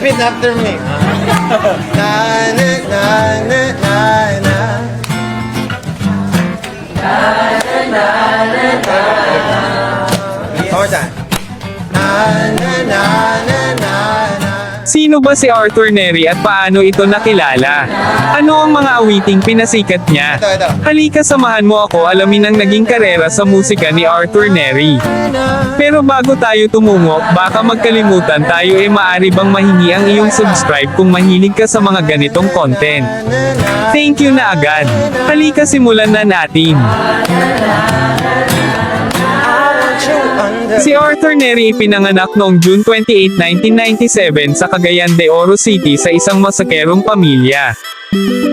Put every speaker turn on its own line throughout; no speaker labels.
Repeat after me. Na na na na na na. One more time. Na na na na na na.
Sino ba si Arthur Neri at paano ito nakilala? Ano ang mga awiting pinasikat niya?
Ito.
Halika samahan mo ako alamin ang naging karera sa musika ni Arthur Neri. Pero bago tayo tumungo, baka magkalimutan tayo maaari bang mahingi ang iyong subscribe kung mahilig ka sa mga ganitong content. Thank you na agad. Halika simulan na natin. Si Arthur Neri ipinanganak noong June 28, 1997 sa Cagayan de Oro City sa isang masakerong pamilya.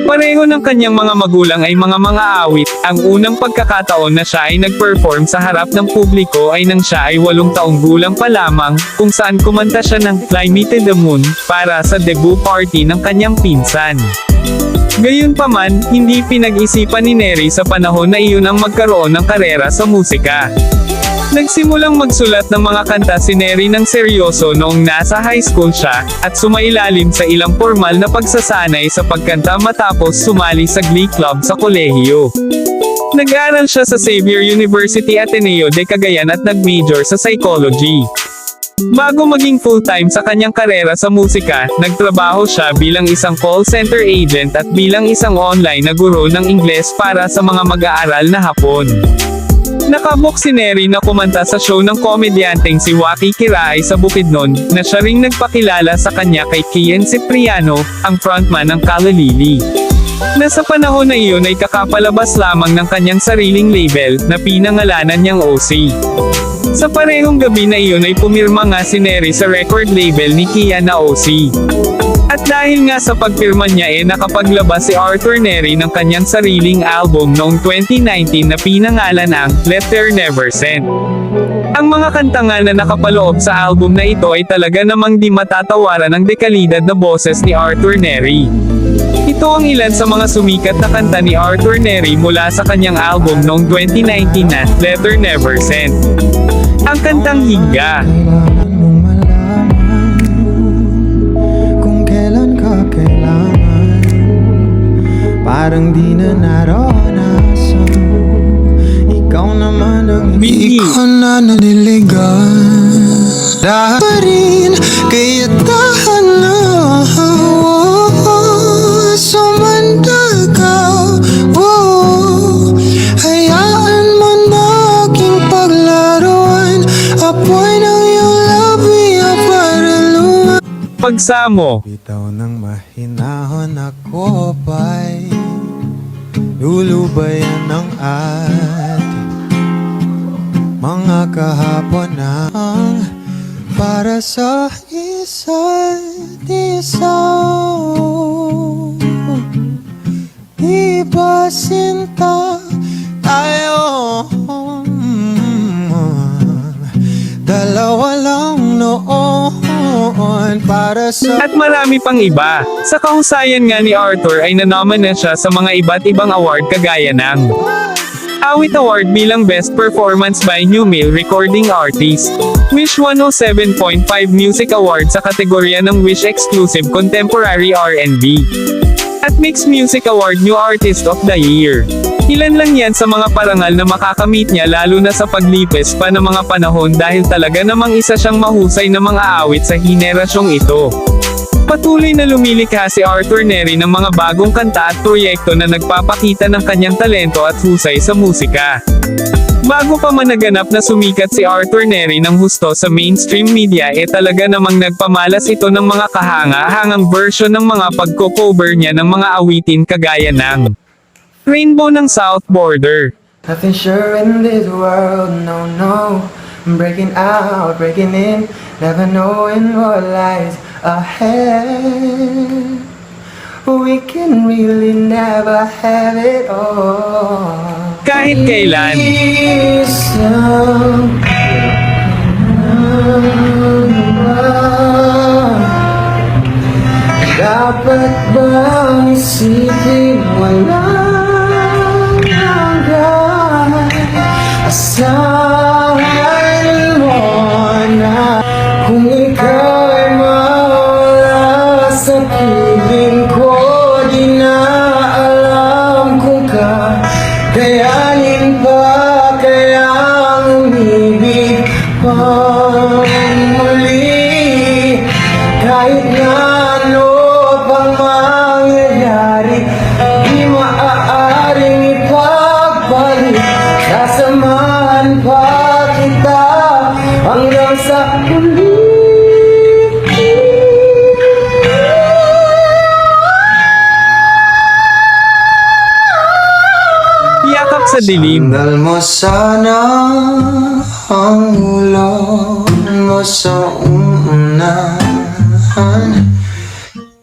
Pareho ng kanyang mga magulang ay mga awit. Ang unang pagkakataon na siya ay nag-perform sa harap ng publiko ay nang siya ay 8 taong gulang pa lamang, kung saan kumanta siya ng Fly Me to the Moon para sa debut party ng kanyang pinsan. Gayunpaman, hindi pinag-isipan ni Neri sa panahon na iyon ang magkaroon ng karera sa musika. Nagsimulang magsulat ng mga kanta si Neri ng seryoso noong nasa high school siya, at sumailalim sa ilang formal na pagsasanay sa pagkanta matapos sumali sa Glee Club sa kolehiyo. Nag-aral siya sa Xavier University Ateneo de Cagayan at nag-major sa psychology. Bago maging full-time sa kanyang karera sa musika, nagtrabaho siya bilang isang call center agent at bilang isang online na guro ng Ingles para sa mga mag-aaral na Hapon. Nakabok si Neri na kumanta sa show ng komedyanteng si Waki Kiraay sa Bukidnon, na siya ring nagpakilala sa kanya kay Kian Cipriano, ang frontman ng Kalalili. Nasa panahon na iyon ay kakapalabas lamang ng kanyang sariling label, na pinangalanan niyang OC. Sa parehong gabi na iyon ay pumirma nga si Neri sa record label ni Kian na OC. At dahil nga sa pagpirma niya nakapaglabas si Arthur Neri ng kanyang sariling album noong 2019 na pinangalan ang Letter Never Sent. Ang mga kanta nga na nakapaloob sa album na ito ay talaga namang di matatawaran ng dekalidad na boses ni Arthur Neri. Ito ang ilan sa mga sumikat na kanta ni Arthur Neri mula sa kanyang album noong 2019 na Letter Never Sent. Ang kantang Hingga.
Parang di na naranasan. Ikaw naman ang
Bingi.
ikaw na naliligan. Lahat pa rin, kaya tahan na. Sumanda ka. Hayaan mo na aking paglaruan. Apoy ng iyong labi para lumayan.
Pagsamo.
Bitaw ng mahinahon ako pa'y lulubayan ng ating mga kahapon ang para sa isa't isa. Di ba sinta tayo? Dalawa lang noon para sa...
At marami pang iba. Sa kahusayan nga ni Arthur ay nanominate siya sa mga iba't ibang award kagaya ng Awit Award bilang Best Performance by New Male Recording Artist, Wish 107.5 Music Award sa kategorya ng Wish Exclusive Contemporary R&B, at Mixed Music Award New Artist of the Year. Ilan lang yan sa mga parangal na makakamit niya lalo na sa paglipas pa ng mga panahon dahil talaga namang isa siyang mahusay na mga awit sa henerasyong ito. Patuloy na lumilikha si Arthur Neri ng mga bagong kanta at proyekto na nagpapakita ng kanyang talento at husay sa musika. Bago pa man naganap na sumikat si Arthur Neri ng husto sa mainstream media talaga namang nagpamalas ito ng mga kahanga-hangang version ng mga pagko-cover niya ng mga awitin kagaya ng Rainbow ng South Border.
Nothing sure in this world, no, no. I'm breaking out, breaking in, never knowing what lies ahead. We can really never have it all.
Kahit kailan.
Dapat bang isipin walang hanggan? Asahan mo na kung ikaw'y mawala.
madilim.
Sandal mo sana ang ulo mo sa unahan.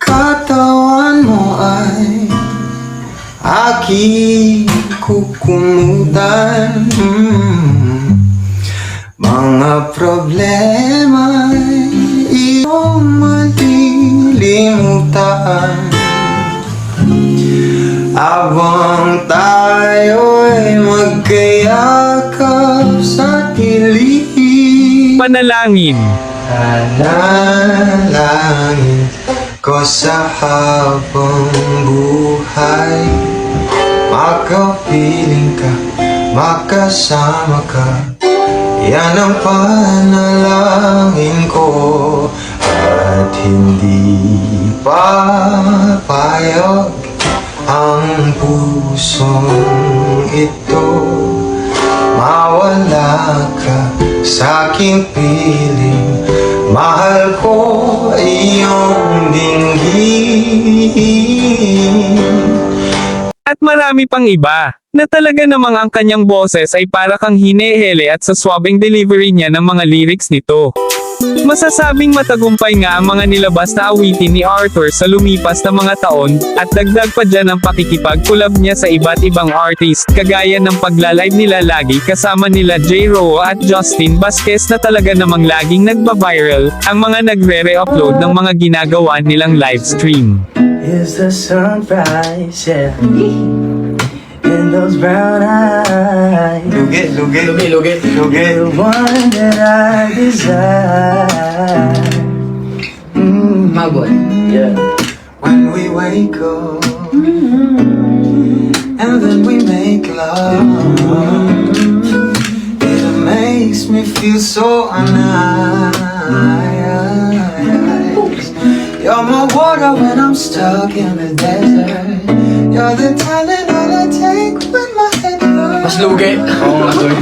Katawan mo ay aking kukumutan. Mga problema'y iyong malilimutan. Habang tayo'y magkayakap sa kilig.
Panalangin.
Panalangin ko sa habang buhay, makapiling ka, makasama ka. Yan ang panalangin ko. At hindi papayag ang pusong ito, mawala ka sa aking piling. Mahal ko iyong dinggin.
At marami pang iba, na talaga namang ang kanyang boses ay para kang hinehele at sa swabing delivery niya ng mga lyrics nito. Masasabing matagumpay nga ang mga nilabas na awitin ni Arthur sa lumipas na mga taon, at dagdag pa dyan ang pakikipag-collab niya sa iba't ibang artist, kagaya ng paglalive nila lagi kasama nila J. Rowe at Justin Vasquez na talaga namang laging nagba-viral, ang mga nagre-re-upload ng mga ginagawa nilang livestream.
Is the sunrise, yeah. In those brown eyes,
Lugit, lugit,
lugit,
lugit.
the one that I desire.
Maboy.
Yeah.
When we wake up and then we make love, it makes me feel so nice. You're my water when I'm stuck in the desert. You're the Tylenol I take when my head hurts.
Mas lugi. Oo, mas lugi.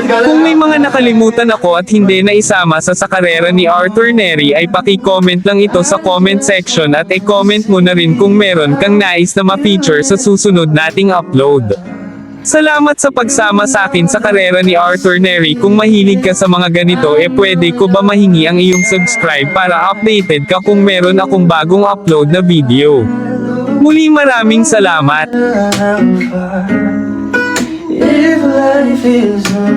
Kung may mga nakalimutan ako at hindi na isama sa karera ni Arthur Neri ay paki-comment lang ito sa comment section at i-comment mo na rin kung meron kang nais na ma-feature sa susunod nating upload. Salamat sa pagsama sa akin sa karera ni Arthur Neri. Kung mahilig ka sa mga ganito pwede ko ba mahingi ang iyong subscribe para updated ka kung meron akong bagong upload na video. Muli maraming salamat.
If life is a